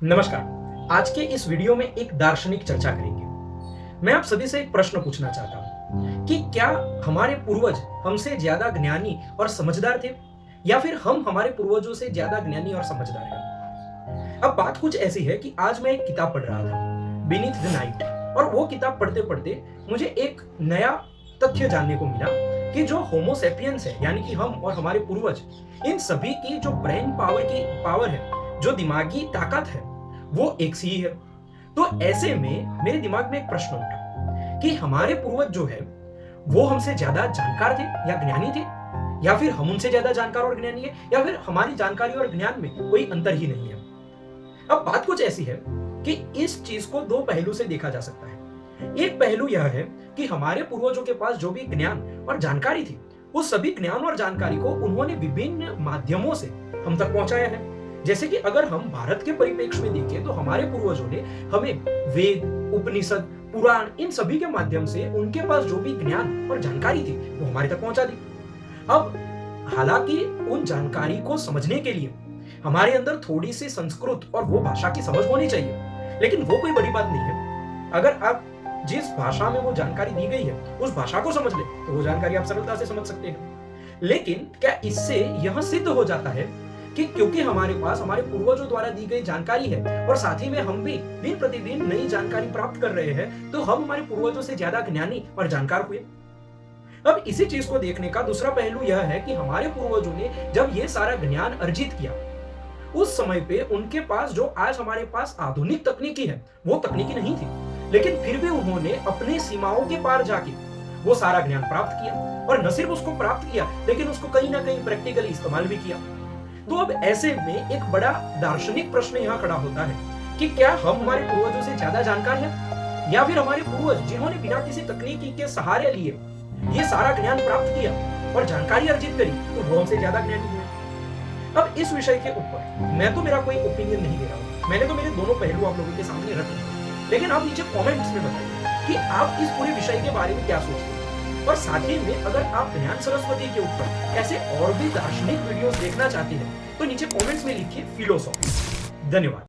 नमस्कार। आज के इस वीडियो में एक दार्शनिक चर्चा करेंगे। मैं आप सभी से एक प्रश्न पूछना चाहता हूं कि क्या हमारे पूर्वज हमसे ज्यादा ज्ञानी और समझदार थे या फिर हम हमारे पूर्वजों से ज्यादा ज्ञानी और समझदार हैं। अब बात कुछ ऐसी है कि आज मैं एक किताब पढ़ रहा था, बीनीथ द नाइट, और वो किताब पढ़ते पढ़ते मुझे एक नया तथ्य जानने को मिला कि जो होमो सेपियंस है, यानी कि हम और हमारे पूर्वज, इन सभी की जो ब्रेन पावर है, जो दिमागी ताकत है, वो एक सी ही है। तो ऐसे में मेरे दिमाग में एक प्रश्न उठा कि हमारे पूर्वज जो है वो हमसे ज्यादा जानकार थे या ज्ञानी थे, या फिर हम उनसे ज्यादा जानकार और ज्ञानी है, या फिर हमारी जानकारी और ज्ञान में कोई अंतर ही नहीं है। अब बात कुछ ऐसी है कि इस चीज को दो पहलू से देखा जा सकता है। एक पहलू यह है कि हमारे पूर्वजों के पास जो भी ज्ञान और जानकारी थी, वो सभी ज्ञान और जानकारी को उन्होंने विभिन्न माध्यमों से हम तक पहुंचाया है। जैसे कि अगर हम भारत के परिप्रेक्ष्य में देखें तो हमारे पूर्वजों ने हमें वेद, उपनिषद, पुराण, इन सभी के माध्यम से उनके पास जो भी ज्ञान और जानकारी थी वो हमारे तक पहुंचा दी। अब हालांकि उन जानकारी को समझने के लिए हमारे अंदर थोड़ी सी संस्कृत और वो भाषा की समझ होनी चाहिए, लेकिन वो कोई बड़ी बात नहीं है। अगर आप जिस भाषा में वो जानकारी दी गई है उस भाषा को समझ ले तो वो जानकारी आप सरलता से समझ सकते हैं। लेकिन क्या इससे यह सिद्ध हो जाता है कि क्योंकि हमारे पास हमारे पूर्वजों द्वारा दी गई जानकारी है और साथ ही में हम भी दिन प्रतिदिन नई जानकारी प्राप्त कर रहे हैं, तो हम हमारे पूर्वजों से ज्यादा ज्ञानी और जानकार हुए? अब इसी चीज को देखने का दूसरा पहलू यह है कि हमारे पूर्वजों ने जब ये सारा ज्ञान अर्जित किया, उस समय पे उनके पास जो आज हमारे पास आधुनिक तकनीकी है वो तकनीकी नहीं थी, लेकिन फिर भी उन्होंने अपनी सीमाओं के पार जाके वो सारा ज्ञान प्राप्त किया, और न सिर्फ उसको प्राप्त किया लेकिन उसको कहीं ना कहीं प्रैक्टिकली इस्तेमाल भी किया। तो अब ऐसे में एक बड़ा दार्शनिक प्रश्न यहाँ खड़ा होता है कि क्या हम हमारे पूर्वजों से ज्यादा जानकार हैं, या फिर हमारे पूर्वज जिन्होंने बिना किसी तकनीकी के सहारे लिए ये सारा ज्ञान प्राप्त किया और जानकारी अर्जित करी, तो वो हमसे ज्यादा ज्ञानी हुए? अब इस विषय के ऊपर मैं तो मेरा कोई ओपिनियन नहीं दे रहा हूँ, मैंने तो मेरे दोनों पहलू आप लोगों के सामने रखे, लेकिन आप नीचे कॉमेंट्स में बताइए कि आप इस पूरे विषय के बारे में क्या सोचते हैं। और साथ ही में अगर आप ज्ञान सरस्वती के ऊपर ऐसे और भी दार्शनिक वीडियोस देखना चाहते हैं तो नीचे कमेंट्स में लिखिए फिलोसॉफी। धन्यवाद।